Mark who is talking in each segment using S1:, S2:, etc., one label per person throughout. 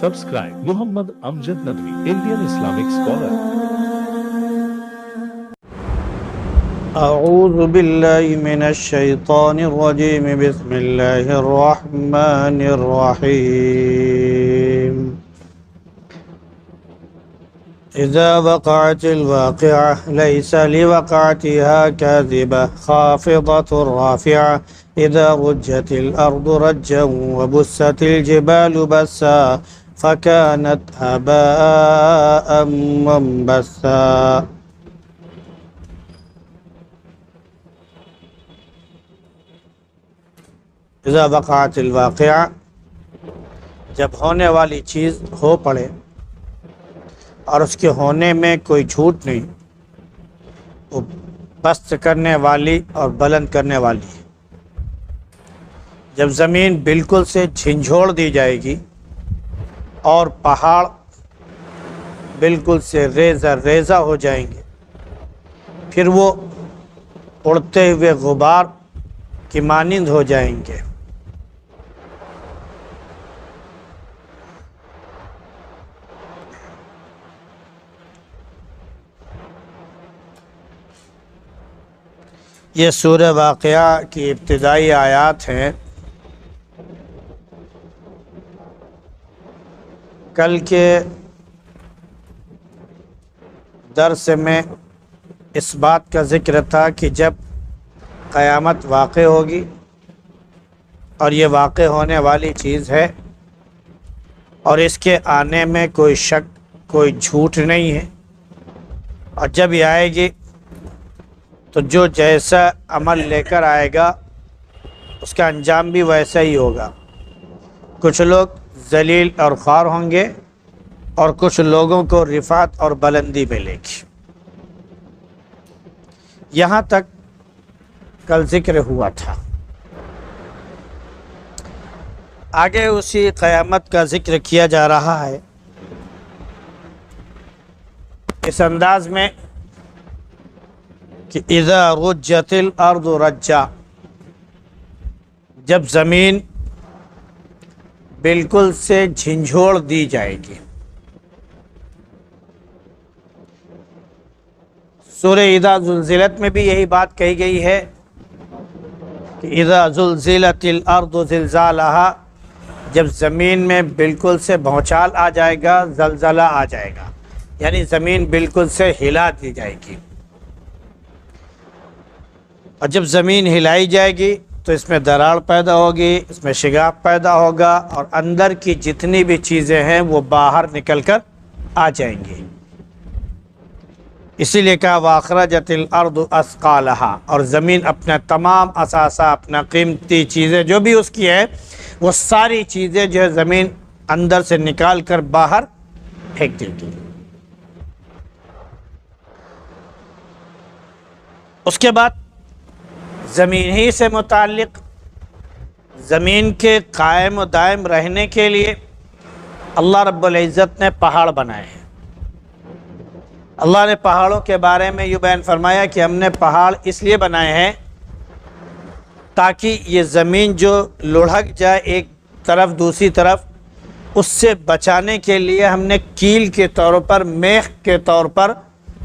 S1: Subscribe Muhammad Amjad Nadwi, Indian Islamic scholar.
S2: أعوذ بالله من الشيطان الرجيم بسم الله الرحمن الرحيم إذا وقعت الواقعة ليس لوقعتها كاذبة خافضة رافعة إذا رجت الأرض رجا وبست الجبال بسا فكانت هباء منبثا. اذا وقعت الواقعہ، جب ہونے والی چیز ہو پڑے اور اس کے ہونے میں کوئی جھوٹ نہیں، وہ پست کرنے والی اور بلند کرنے والی ہے. جب زمین بالکل سے جھنجھوڑ دی جائے گی اور پہاڑ بالکل سے ریزہ ریزہ ہو جائیں گے، پھر وہ اڑتے ہوئے غبار کی مانند ہو جائیں گے. یہ سورہ واقعہ کی ابتدائی آیات ہیں. کل کے درس میں اس بات کا ذکر تھا کہ جب قیامت واقع ہوگی اور یہ واقع ہونے والی چیز ہے اور اس کے آنے میں کوئی شک کوئی جھوٹ نہیں ہے، اور جب یہ آئے گی تو جو جیسا عمل لے کر آئے گا اس کا انجام بھی ویسا ہی ہوگا. کچھ لوگ ذلیل اور خوار ہوں گے اور کچھ لوگوں کو رفعت اور بلندی ملے گی. یہاں تک کل ذکر ہوا تھا. آگے اسی قیامت کا ذکر کیا جا رہا ہے اس انداز میں کہ اذا رجت الارض رجا، جب زمین بالکل سے جھنجھوڑ دی جائے گی. سورہ اذا زلزلت میں بھی یہی بات کہی گئی ہے کہ اذا زلزلت الارض زلزالها، جب زمین میں بالکل سے بھونچال آ جائے گا، زلزلہ آ جائے گا، یعنی زمین بالکل سے ہلا دی جائے گی. اور جب زمین ہلائی جائے گی تو اس میں دراڑ پیدا ہوگی، اس میں شگاف پیدا ہوگا اور اندر کی جتنی بھی چیزیں ہیں وہ باہر نکل کر آ جائیں گی. اسی لیے کہا وَأَخْرَجَتِ الْأَرْضُ أَثْقَالَهَا، اور زمین اپنا تمام اثاثہ، اپنا قیمتی چیزیں جو بھی اس کی ہے وہ ساری چیزیں جو ہے زمین اندر سے نکال کر باہر پھینک دے گی. اس کے بعد زمین ہی سے متعلق زمین کے قائم و دائم رہنے کے لیے اللہ رب العزت نے پہاڑ بنائے ہیں. اللہ نے پہاڑوں کے بارے میں یہ بیان فرمایا کہ ہم نے پہاڑ اس لیے بنائے ہیں تاکہ یہ زمین جو لڑھک جائے ایک طرف دوسری طرف، اس سے بچانے کے لیے ہم نے کیل کے طور پر، میخ کے طور پر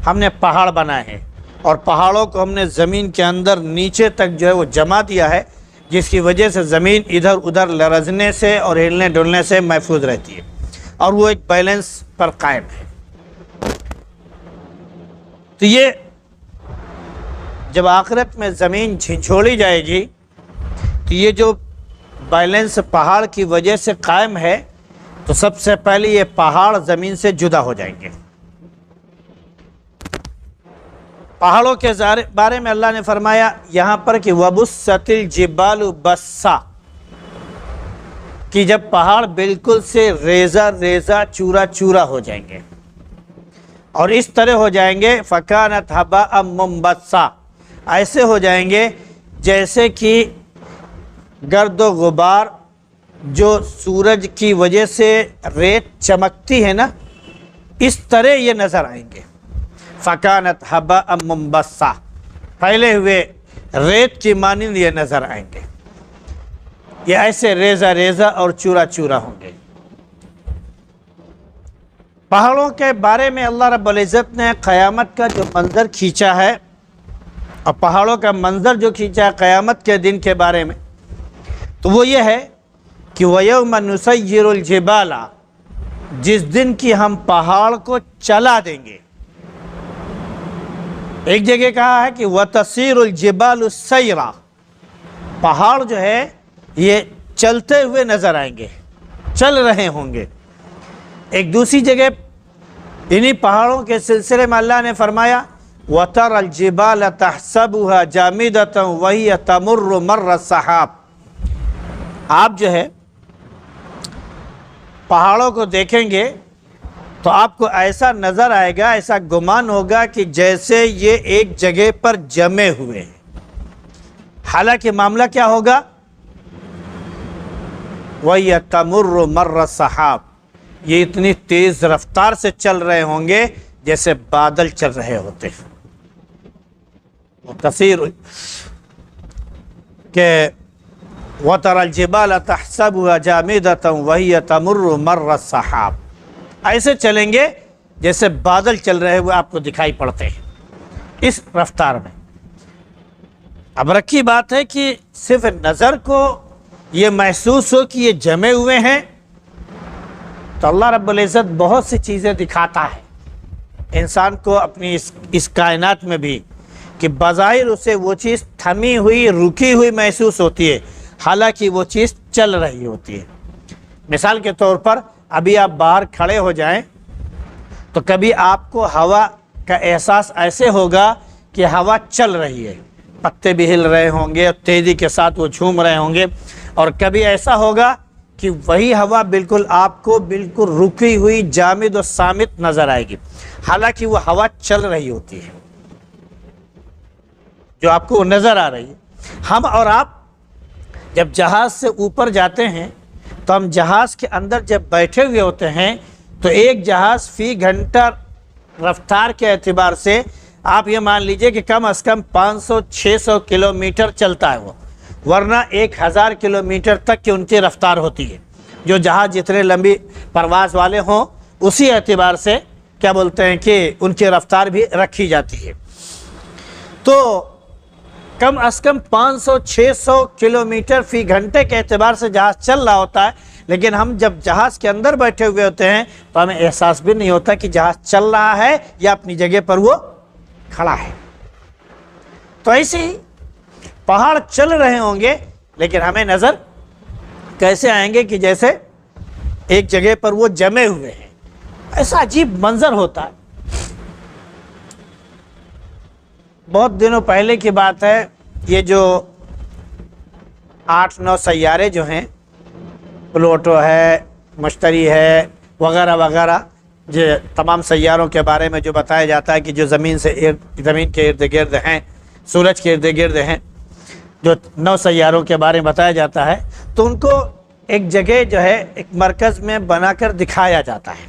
S2: ہم نے پہاڑ بنائے ہیں. اور پہاڑوں کو ہم نے زمین کے اندر نیچے تک جو ہے وہ جما دیا ہے، جس کی وجہ سے زمین ادھر ادھر لرزنے سے اور ہلنے ڈلنے سے محفوظ رہتی ہے اور وہ ایک بیلنس پر قائم ہے. تو یہ جب آخرت میں زمین جھنجھوڑی جائے گی تو یہ جو بیلنس پہاڑ کی وجہ سے قائم ہے، تو سب سے پہلے یہ پہاڑ زمین سے جدا ہو جائیں گے. پہاڑوں کے بارے میں اللہ نے فرمایا یہاں پر کہ وَبُسَّتِ الْجِبَالُ بَسَّا، کہ جب پہاڑ بالکل سے ریزہ ریزہ چورا چورا ہو جائیں گے اور اس طرح ہو جائیں گے فَكَانَتْ هَبَاءً مُنبَثًّا، ایسے ہو جائیں گے جیسے کہ گرد و غبار جو سورج کی وجہ سے ریت چمکتی ہے نا، اس طرح یہ نظر آئیں گے. فَكَانَتْ هَبَاءً مُنبَثًّا، پھیلے ہوئے ریت کی مانند یہ نظر آئیں گے. یہ ایسے ریزہ ریزہ اور چورا چورا ہوں گے. پہاڑوں کے بارے میں اللہ رب العزت نے قیامت کا جو منظر کھینچا ہے، اور پہاڑوں کا منظر جو کھینچا ہے قیامت کے دن کے بارے میں، تو وہ یہ ہے کہ وَيَوْمَ نُسَيِّرُ الْجِبَالَ، جس دن کی ہم پہاڑ کو چلا دیں گے۔ ایک جگہ کہا ہے کہ وَتَسِيرُ الْجِبَالُ سَيْرًا، پہاڑ جو ہے یہ چلتے ہوئے نظر آئیں گے، چل رہے ہوں گے۔ ایک دوسری جگہ انہی پہاڑوں کے سلسلے میں اللہ نے فرمایا وَتَرَى الْجِبَالَ تَحْسَبُهَا جَامِدَةً وَهِيَ تَمُرُّ مَرَّ السَّحَابِ، آپ جو ہے پہاڑوں کو دیکھیں گے تو آپ کو ایسا نظر آئے گا، ایسا گمان ہوگا کہ جیسے یہ ایک جگہ پر جمے ہوئے ہیں، حالانکہ معاملہ کیا ہوگا؟ وَهِيَ تَمُرُّ مَرَّ السَّحَابِ، یہ اتنی تیز رفتار سے چل رہے ہوں گے جیسے بادل چل رہے ہوتے ہیں۔ تصیر کہ وَتَرَى الْجِبَالَ تَحْسَبُهَا جَامِدَةً وَهِيَ تَمُرُّ مَرَّ السَّحَابِ، ایسے چلیں گے جیسے بادل چل رہے ہوئے آپ کو دکھائی پڑتے ہیں اس رفتار میں۔ اب رکھی بات ہے کہ صرف نظر کو یہ محسوس ہو کہ یہ جمے ہوئے ہیں، تو اللہ رب العزت بہت سی چیزیں دکھاتا ہے انسان کو اپنی اس کائنات میں بھی، کہ بظاہر اسے وہ چیز تھمی ہوئی، رکی ہوئی محسوس ہوتی ہے، حالانکہ وہ چیز چل رہی ہوتی ہے۔ مثال کے طور پر ابھی آپ باہر کھڑے ہو جائیں تو کبھی آپ کو ہوا کا احساس ایسے ہوگا کہ ہوا چل رہی ہے، پتے بھی ہل رہے ہوں گے اور تیزی کے ساتھ وہ جھوم رہے ہوں گے، اور کبھی ایسا ہوگا کہ وہی ہوا بالکل آپ کو بالکل رکی ہوئی، جامد اور صامت نظر آئے گی، حالانکہ وہ ہوا چل رہی ہوتی ہے جو آپ کو نظر آ رہی ہے۔ ہم اور آپ جب جہاز سے اوپر جاتے ہیں تو ہم جہاز کے اندر جب بیٹھے ہوئے ہوتے ہیں تو ایک جہاز فی گھنٹہ رفتار کے اعتبار سے آپ یہ مان لیجئے کہ کم از کم 500-600 کلومیٹر چلتا ہے وہ، ورنہ 1000 کلومیٹر تک کی ان کی رفتار ہوتی ہے۔ جو جہاز جتنے لمبی پرواز والے ہوں اسی اعتبار سے کیا بولتے ہیں کہ ان کی رفتار بھی رکھی جاتی ہے۔ تو کم از کم 500-600 کلومیٹر فی گھنٹے کے اعتبار سے جہاز چل رہا ہوتا ہے، لیکن ہم جب جہاز کے اندر بیٹھے ہوئے ہوتے ہیں تو ہمیں احساس بھی نہیں ہوتا کہ جہاز چل رہا ہے یا اپنی جگہ پر وہ کھڑا ہے۔ تو ایسے ہی پہاڑ چل رہے ہوں گے لیکن ہمیں نظر کیسے آئیں گے کہ جیسے ایک جگہ پر وہ جمے ہوئے ہیں، ایسا عجیب منظر ہوتا ہے۔ بہت دنوں پہلے کی بات ہے، یہ جو 8-9 سیارے جو ہیں، پلوٹو ہے، مشتری ہے، وغیرہ وغیرہ، جو تمام سیاروں کے بارے میں جو بتایا جاتا ہے کہ جو زمین کے ارد گرد ہیں، سورج کے ارد گرد ہیں، جو 9 سیاروں کے بارے میں بتایا جاتا ہے، تو ان کو ایک جگہ جو ہے ایک مرکز میں بنا کر دکھایا جاتا ہے۔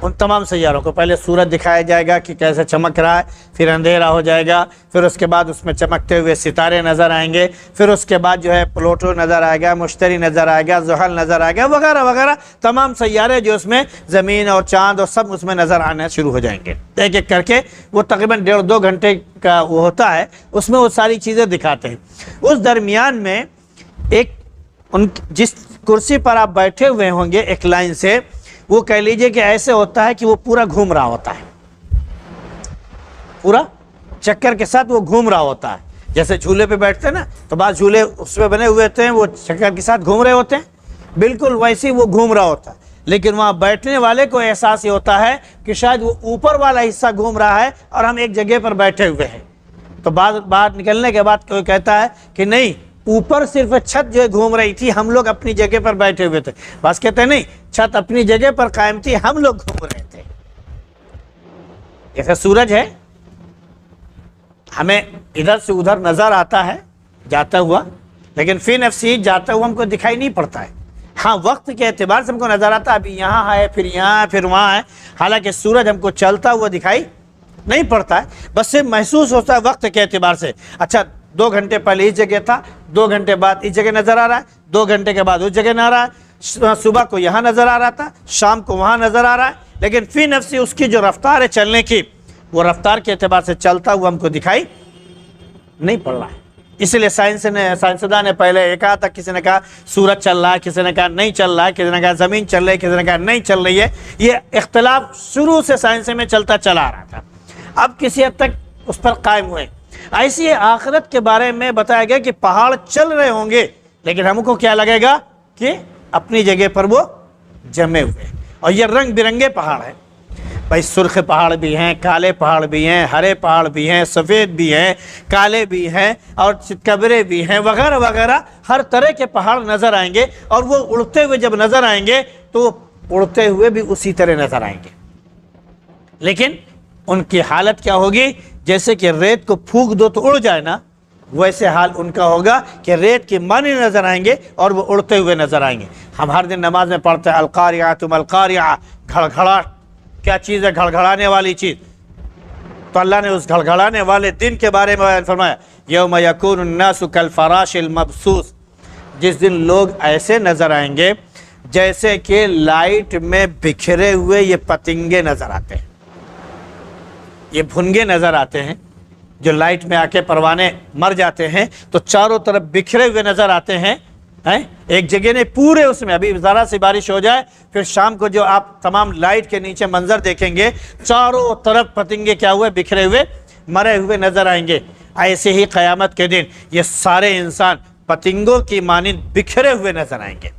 S2: ان تمام سیاروں کو پہلے سورج دکھایا جائے گا کہ کیسے چمک رہا ہے، پھر اندھیرا ہو جائے گا، پھر اس کے بعد اس میں چمکتے ہوئے ستارے نظر آئیں گے، پھر اس کے بعد جو ہے پلوٹو نظر آئے گا، مشتری نظر آئے گا، زحل نظر آئے گا، وغیرہ وغیرہ، تمام سیارے جو اس میں زمین اور چاند اور سب اس میں نظر آنا شروع ہو جائیں گے ایک ایک کر کے۔ وہ تقریباً 1.5-2 گھنٹے کا وہ ہوتا ہے، اس میں وہ ساری چیزیں دکھاتے ہیں۔ اس درمیان میں ایک جس کرسی پر آپ بیٹھے ہوئے ہوں گے ایک لائن سے، وہ کہہ لیجئے کہ ایسے ہوتا ہے کہ وہ پورا گھوم رہا ہوتا ہے، پورا چکر کے ساتھ وہ گھوم رہا ہوتا ہے۔ جیسے جھولے پہ بیٹھتے ہیں نا، تو بعض جھولے اس میں بنے ہوئے ہوتے ہیں، وہ چکر کے ساتھ گھوم رہے ہوتے ہیں، بالکل ویسے وہ گھوم رہا ہوتا ہے، لیکن وہاں بیٹھنے والے کو احساس یہ ہوتا ہے کہ شاید وہ اوپر والا حصہ گھوم رہا ہے اور ہم ایک جگہ پر بیٹھے ہوئے ہیں۔ تو باہر نکلنے کے بعد کوئی کہتا ہے کہ نہیں، اوپر صرف چھت جو ہے گھوم رہی تھی، ہم لوگ اپنی جگہ پر بیٹھے ہوئے تھے۔ بس کہتے ہیں نہیں، چھت اپنی جگہ پر قائم تھی، ہم لوگ گھوم رہے تھے۔ جیسے سورج ہے، ہمیں ادھر سے ادھر نظر آتا ہے جاتا ہوا، لیکن فی نفسی جاتا ہوا ہم کو دکھائی نہیں پڑتا ہے۔ ہاں، وقت کے اعتبار سے ہم کو نظر آتا ہے، ابھی یہاں ہے، پھر یہاں، پھر وہاں ہے، حالانکہ سورج ہم کو چلتا ہوا دکھائی نہیں پڑتا ہے، بس صرف محسوس ہوتا ہے وقت کے اعتبار سے۔ اچھا، 2 گھنٹے پہلے اس جگہ تھا، 2 گھنٹے بعد اس جگہ نظر آ رہا ہے، 2 گھنٹے کے بعد اس جگہ نہ رہا ہے، صبح کو یہاں نظر آ رہا تھا، شام کو وہاں نظر آ رہا ہے، لیکن فی نفسی اس کی جو رفتار ہے چلنے کی، وہ رفتار کے اعتبار سے چلتا ہوا ہم کو دکھائی نہیں پڑ رہا ہے۔ اس لیے سائنسداں نے پہلے یہ کہا تھا، کسی نے کہا سورج چل رہا ہے، کسی نے کہا نہیں چل رہا ہے، کسی نے کہا زمین چل رہی ہے، کسی نے کہا نہیں چل رہی ہے۔ یہ اختلاف شروع سے سائنس میں چلتا چلا آ رہا تھا، اب کسی حد تک اس پر قائم ہوئے۔ ایسی آخرت کے بارے میں بتایا گیا کہ پہاڑ چل رہے ہوں گے، لیکن ہم کو کیا لگے گا کہ اپنی جگہ پر وہ جمے ہوئے، اور یہ رنگ برنگے پہاڑ ہیں بھائی، سرخ پہاڑ بھی ہیں، کالے پہاڑ بھی ہیں، ہرے پہاڑ بھی ہیں، سفید بھی ہیں، کالے بھی ہیں، اور چتکبرے بھی ہیں، وغیرہ وغیرہ، ہر طرح کے پہاڑ نظر آئیں گے، اور وہ اڑتے ہوئے جب نظر آئیں گے تو اڑتے ہوئے بھی اسی طرح نظر آئیں گے، لیکن ان کی حالت کیا ہوگی؟ جیسے کہ ریت کو پھونک دو تو اڑ جائے نا، ویسے حال ان کا ہوگا کہ ریت کی مانی نظر آئیں گے اور وہ اڑتے ہوئے نظر آئیں گے۔ ہم ہر دن نماز میں پڑھتے ہیں القاریہ ملقاریہ، گھڑگھڑا کیا چیز ہے؟ گھڑگھڑانے والی چیز۔ تو اللہ نے اس گھڑگھڑانے والے دن کے بارے میں فرمایا یوم یکون الناس کالفراش المبثوث، جس دن لوگ ایسے نظر آئیں گے جیسے کہ لائٹ میں بکھرے ہوئے یہ پتنگے نظر آتے ہیں، یہ بھنگے نظر آتے ہیں، جو لائٹ میں آ کے پروانے مر جاتے ہیں تو چاروں طرف بکھرے ہوئے نظر آتے ہیں، ایک جگہ نہیں پورے اس میں۔ ابھی ذرا سی بارش ہو جائے پھر شام کو جو آپ تمام لائٹ کے نیچے منظر دیکھیں گے، چاروں طرف پتنگے کیا ہوئے؟ بکھرے ہوئے مرے ہوئے نظر آئیں گے۔ ایسے ہی قیامت کے دن یہ سارے انسان پتنگوں کی مانند بکھرے ہوئے نظر آئیں گے،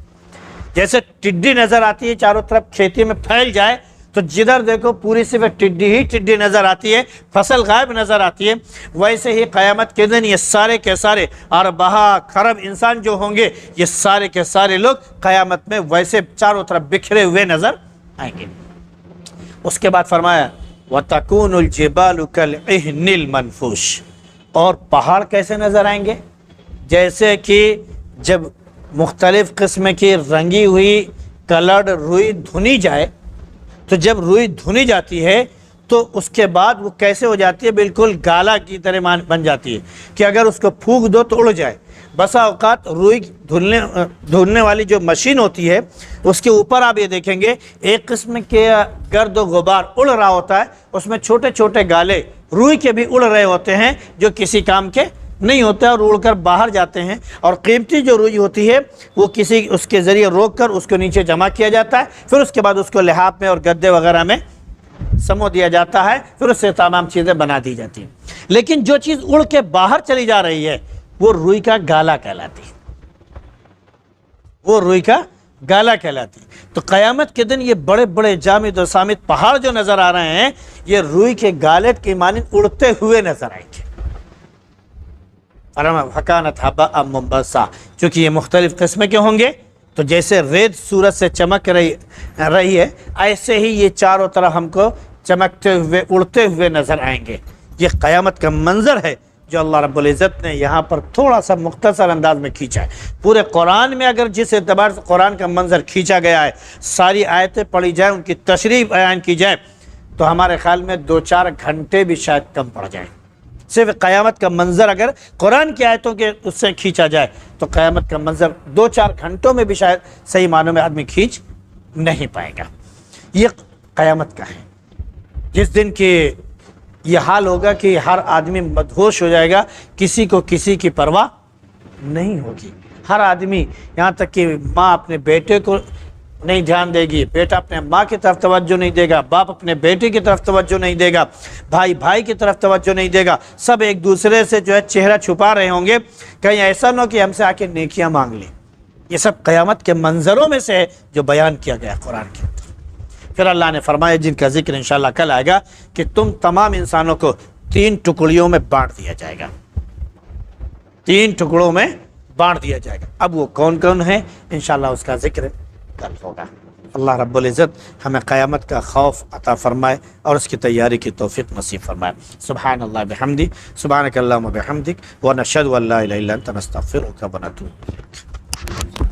S2: جیسے ٹڈی نظر آتی ہے چاروں طرف کھیتی میں پھیل جائے تو جدھر دیکھو پوری صرف ٹڈی ہی ٹڈی نظر آتی ہے، فصل غائب نظر آتی ہے، ویسے ہی قیامت کے دن یہ سارے کے سارے اربعہ خرب انسان جو ہوں گے، یہ سارے کے سارے لوگ قیامت میں ویسے چاروں طرف بکھرے ہوئے نظر آئیں گے۔ اس کے بعد فرمایا وَتَكُونُ الْجِبَالُ كَالْعِهْنِ الْمَنْفُوشِ، اور پہاڑ کیسے نظر آئیں گے؟ جیسے کہ جب مختلف قسم کی رنگی ہوئی کلرڈ روئی دھنی جائے، تو جب روئی دھنی جاتی ہے تو اس کے بعد وہ کیسے ہو جاتی ہے؟ بالکل گالا کی طرح بن جاتی ہے کہ اگر اس کو پھونک دو تو اڑ جائے۔ بسا اوقات روئی دھلنے والی جو مشین ہوتی ہے اس کے اوپر آپ یہ دیکھیں گے ایک قسم کے گرد و غبار اڑ رہا ہوتا ہے، اس میں چھوٹے چھوٹے گالے روئی کے بھی اڑ رہے ہوتے ہیں جو کسی کام کے نہیں ہوتے اور اڑ کر باہر جاتے ہیں، اور قیمتی جو روئی ہوتی ہے وہ کسی اس کے ذریعے روک کر اس کو نیچے جمع کیا جاتا ہے، پھر اس کے بعد اس کو لحاف میں اور گدے وغیرہ میں سمو دیا جاتا ہے، پھر اس سے تمام چیزیں بنا دی جاتی ہیں۔ لیکن جو چیز اڑ کے باہر چلی جا رہی ہے وہ روئی کا گالا کہلاتی ہے، وہ روئی کا گالا کہلاتی ہے۔ تو قیامت کے دن یہ بڑے بڑے جامد و صامت پہاڑ جو نظر آ رہے ہیں یہ روئی کے گالے کی مانند اڑتے ہوئے نظر آئیں گے۔ فَكَانَتْ هَبَاءً مُنبَثًّا، چونکہ یہ مختلف قسم کے ہوں گے تو جیسے ریت سورج سے چمک رہی ہے ایسے ہی یہ چاروں طرف ہم کو چمکتے ہوئے اڑتے ہوئے نظر آئیں گے۔ یہ قیامت کا منظر ہے جو اللہ رب العزت نے یہاں پر تھوڑا سا مختصر انداز میں کھینچا ہے۔ پورے قرآن میں اگر جس اعتبار سے قرآن کا منظر کھینچا گیا ہے، ساری آیتیں پڑھی جائیں، ان کی تشریح بیان کی جائے تو ہمارے خیال میں 2-4 گھنٹے بھی شاید کم پڑ جائیں۔ صرف قیامت کا منظر اگر قرآن کی آیتوں کے اس سے کھینچا جائے تو قیامت کا منظر 2-4 گھنٹوں میں بھی شاید صحیح معنوں میں آدمی کھینچ نہیں پائے گا۔ یہ قیامت کا ہے جس دن کی یہ حال ہوگا کہ ہر آدمی مدہوش ہو جائے گا، کسی کو کسی کی پرواہ نہیں ہوگی۔ ہر آدمی، یہاں تک کہ ماں اپنے بیٹے کو نہیں دھیان دے گی، بیٹا اپنے ماں کی طرف توجہ نہیں دے گا، باپ اپنے بیٹے کی طرف توجہ نہیں دے گا، بھائی بھائی کی طرف توجہ نہیں دے گا، سب ایک دوسرے سے جو ہے چہرہ چھپا رہے ہوں گے، کہیں ایسا نہ ہو کہ ہم سے آ کے نیکیاں مانگ لیں۔ یہ سب قیامت کے منظروں میں سے ہے جو بیان کیا گیا قرآن کے اندر۔ پھر اللہ نے فرمایا جن کا ذکر انشاءاللہ کل آئے گا کہ تم تمام انسانوں کو 3 ٹکڑیوں میں بانٹ دیا جائے گا، 3 ٹکڑوں میں بانٹ دیا جائے گا۔ اب وہ کون کون ہیں انشاءاللہ اس کا ذکر کل ہوگا۔ اللہ رب العزت ہمیں قیامت کا خوف عطا فرمائے اور اس کی تیاری کی توفیق نصیب فرمائے۔ سبحان اللہ بحمدی، سبحانک اللہم بحمدک، ونشہد ان لا الہ الا انت نستغفرک ونتوب الیک۔